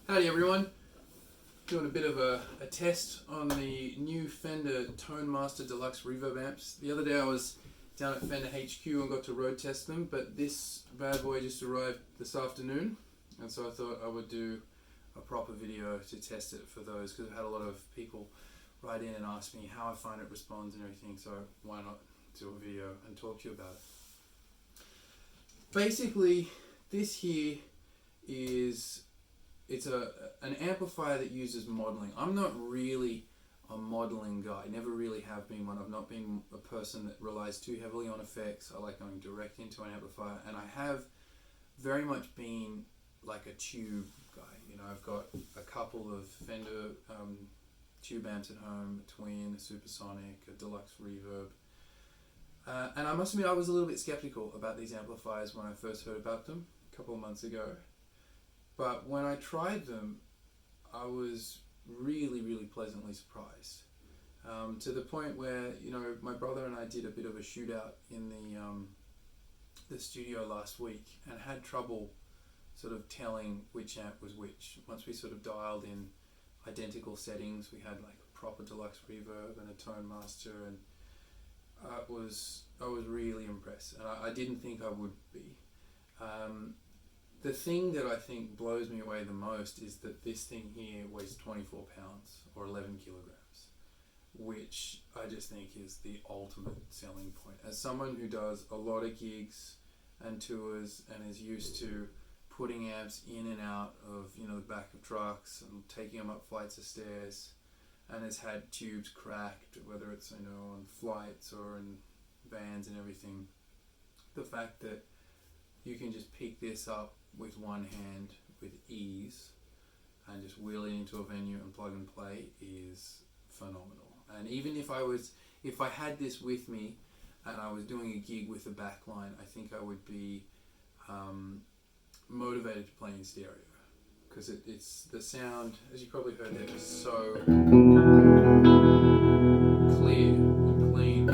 Howdy everyone, doing a bit of a test on the new Fender Tone Master Deluxe Reverb amps. The other day I was down at Fender HQ and got to road test them, but this bad boy just arrived this afternoon, and so I thought I would do a proper video to test it for those, because I've had a lot of people write in and ask me how I find it responds and everything, so why not do a video and talk to you about it. Basically, this here is an amplifier that uses modeling. I'm not really a modeling guy, never really have been one. I've not been a person that relies too heavily on effects. I like going direct into an amplifier, and I have very much been like a tube guy. You know, I've got a couple of Fender tube amps at home, a Twin, a Supersonic, a Deluxe Reverb. And I must admit I was a little bit skeptical about these amplifiers when I first heard about them a couple of months ago. But when I tried them, I was really, really pleasantly surprised. To the point where, you know, my brother and I did a bit of a shootout in the studio last week and had trouble sort of telling which amp was which. Once we sort of dialed in identical settings, we had like a proper Deluxe Reverb and a Tone Master, and I was really impressed, and I didn't think I would be. The thing that I think blows me away the most is that this thing here weighs 24 pounds or 11 kilograms, which I just think is the ultimate selling point. As someone who does a lot of gigs and tours and is used to putting amps in and out of, you know, the back of trucks and taking them up flights of stairs, and has had tubes cracked, whether it's, you know, on flights or in vans and everything, the fact that you can just pick this up with one hand with ease and just wheel it into a venue and plug and play is phenomenal. And even if I had this with me and I was doing a gig with a backline, I think I would be motivated to play in stereo, because it's the sound, as you probably heard there, is so clear and clean.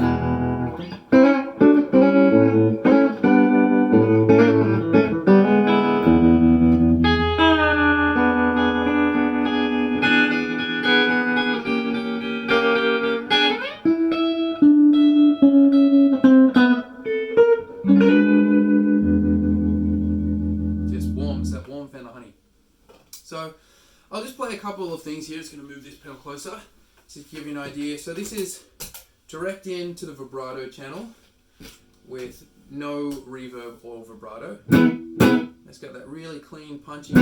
That warm Fender honey. So I'll just play a couple of things here. Just going to move this pedal closer to give you an idea. So this is direct into the vibrato channel with no reverb or vibrato. It's got that really clean, punchy.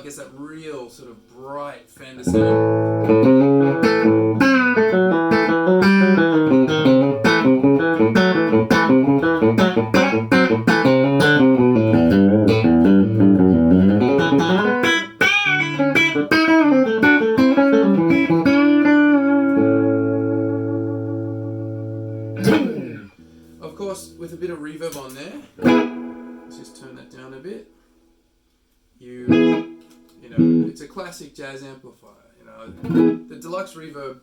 Gets that real sort of bright Fender sound. it's a classic jazz amplifier. The Deluxe Reverb,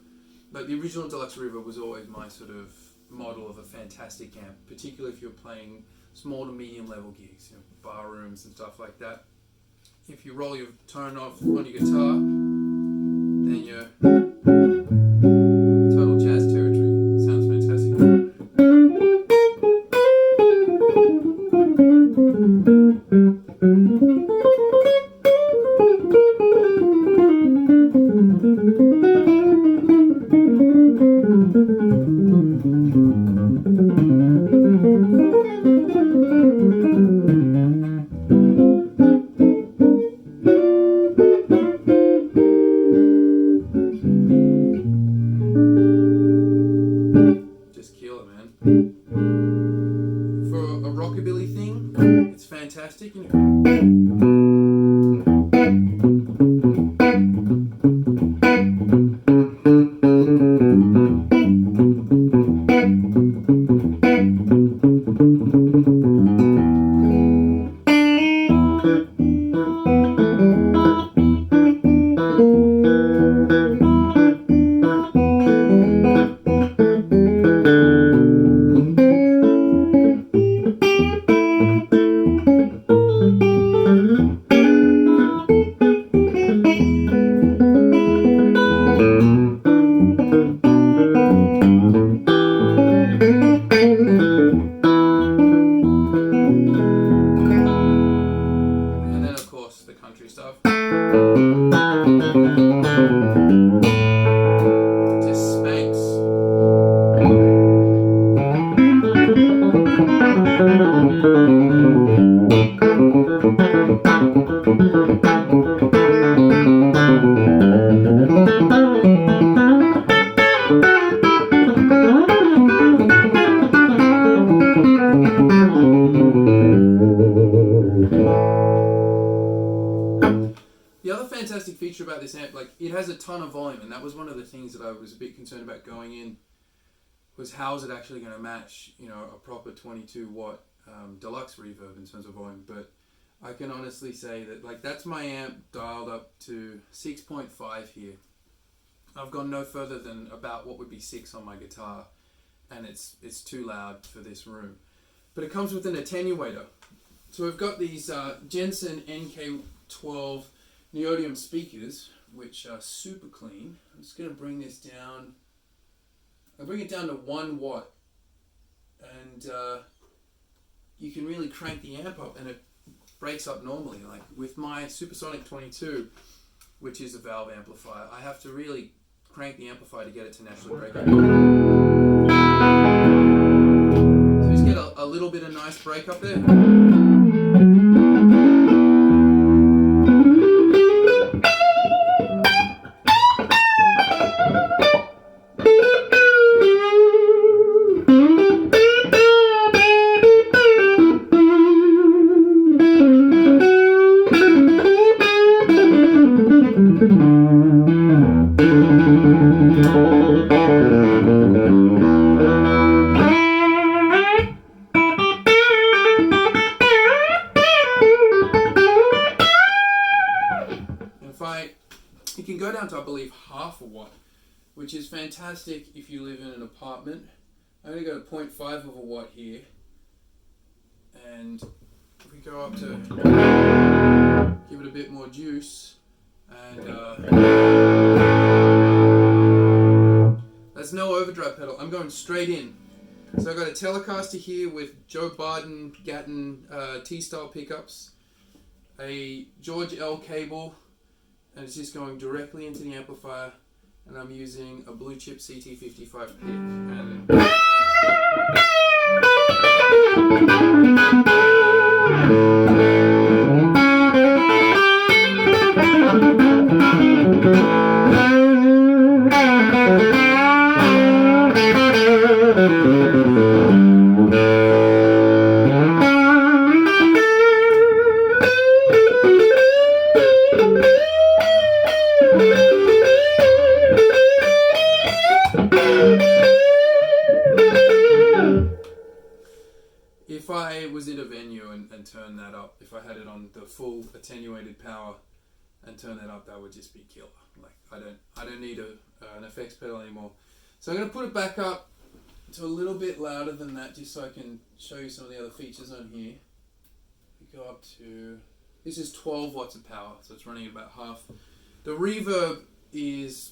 like the original Deluxe Reverb, was always my sort of model of a fantastic amp, particularly if you're playing small to medium level gigs, bar rooms and stuff like that. If you roll your tone off on your guitar, then you're total jazz territory. Sounds fantastic. For a rockabilly thing, it's fantastic. The other fantastic feature about this amp, like, it has a ton of volume, and that was one of the things that I was a bit concerned about going in, was how is it actually going to match, a proper 22 watt Deluxe Reverb in terms of volume. But I can honestly say that, like, that's my amp dialed up to 6.5 here. I've gone no further than about what would be 6 on my guitar, and it's too loud for this room. But it comes with an attenuator. So we've got these Jensen NK12 neodymium speakers, which are super clean. I'm just going to bring this down. I'll bring it down to 1 watt, and you can really crank the amp up, and it breaks up normally. Like with my Supersonic 22, which is a valve amplifier, I have to really crank the amplifier to get it to naturally break up. So just get a little bit of nice break up there. You can go down to, I believe, half a watt, which is fantastic if you live in an apartment. I'm going to go to 0.5 of a watt here, and if we go up to give it a bit more juice, and that's no overdrive pedal. I'm going straight in. So I've got a Telecaster here with Joe Barden Gatton T-style pickups, a George L cable, and it's just going directly into the amplifier, and I'm using a Blue Chip CT55 pick. And if I was in a and turn that up. If I had it on the full attenuated power and turn that up, that would just be killer. Like I don't need an effects pedal anymore. So I'm going to put it back up to a little bit louder than that, just so I can show you some of the other features on here. We go up to, this is 12 watts of power, so it's running at about half. The reverb is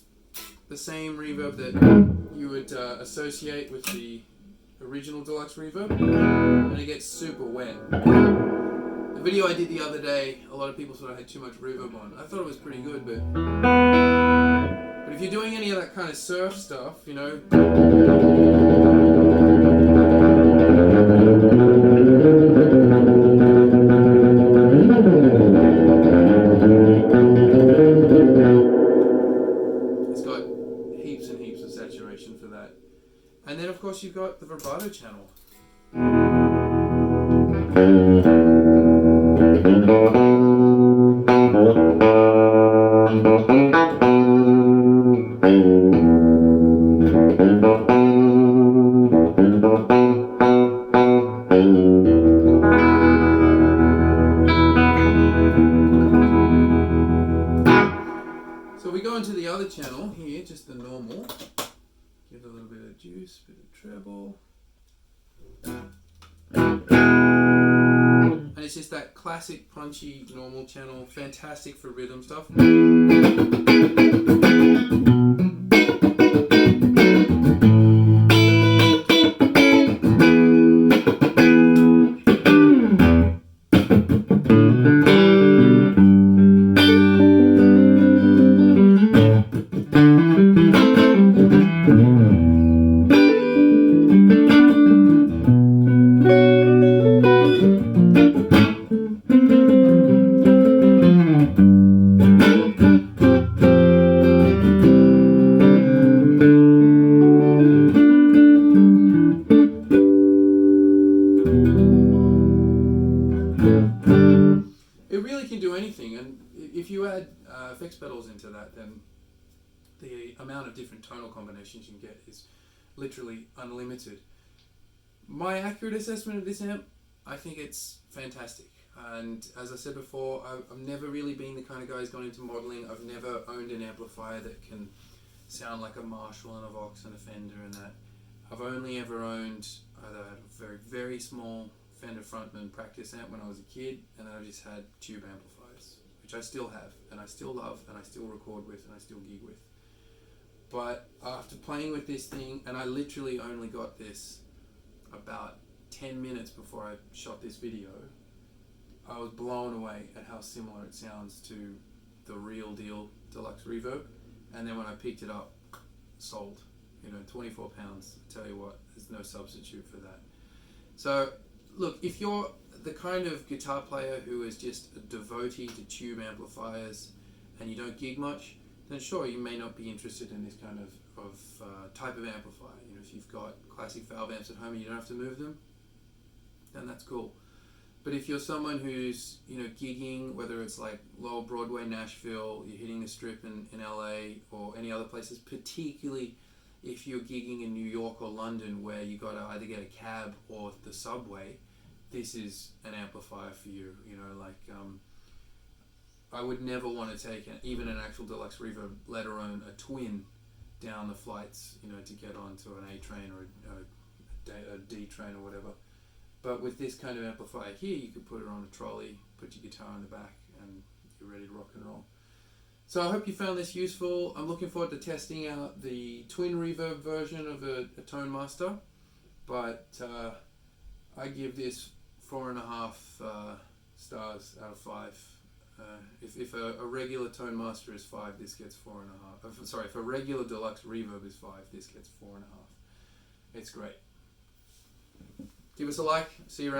the same reverb that you would associate with the original Deluxe Reverb, and it gets super wet. The video I did the other day, a lot of people thought I had too much reverb on. I thought it was pretty good, but if you're doing any of that kind of surf stuff, you know, it's got heaps and heaps of saturation for that. And then of course you've got the vibrato channel. So we go into the other channel here, just the normal. Give it a little bit of juice, a bit of treble. And it's just that classic punchy normal channel, fantastic for rhythm stuff. It really can do anything, and if you add effects pedals into that, then the amount of different tonal combinations you can get is literally unlimited. My accurate assessment of this amp, I think it's fantastic. And as I said before, I've never really been the kind of guy who's gone into modeling. I've never owned an amplifier that can sound like a Marshall and a Vox and a Fender and that. I've only ever owned either a very, very small Fender Frontman practice amp when I was a kid, and then I've just had tube amplifiers, which I still have, and I still love, and I still record with, and I still gig with. But after playing with this thing, and I literally only got this about 10 minutes before I shot this video, I was blown away at how similar it sounds to the real deal Deluxe Reverb. And then when I picked it up, sold. You know, 24 pounds, I tell you what, there's no substitute for that. So look, if you're the kind of guitar player who is just a devotee to tube amplifiers and you don't gig much, then sure, you may not be interested in this kind of type of amplifier. You know, if you've got classic valve amps at home and you don't have to move them, then that's cool. But if you're someone who's, you know, gigging, whether it's like Lower Broadway, Nashville, you're hitting the Strip in LA or any other places, particularly if you're gigging in New York or London where you got to either get a cab or the subway, this is an amplifier for you. You know, like I would never want to take even an actual Deluxe Reverb, let alone a twin, down the flights, you know, to get onto an A train or a D train or whatever. But with this kind of amplifier here, you could put it on a trolley, put your guitar in the back, and you're ready to rock and roll. So I hope you found this useful. I'm looking forward to testing out the twin reverb version of a Tone Master, but I give this 4.5 stars out of 5. If a regular Tone Master is 5, this gets 4.5. Sorry, if a regular Deluxe Reverb is 5, this gets 4.5. It's great. Give us a like. See you around.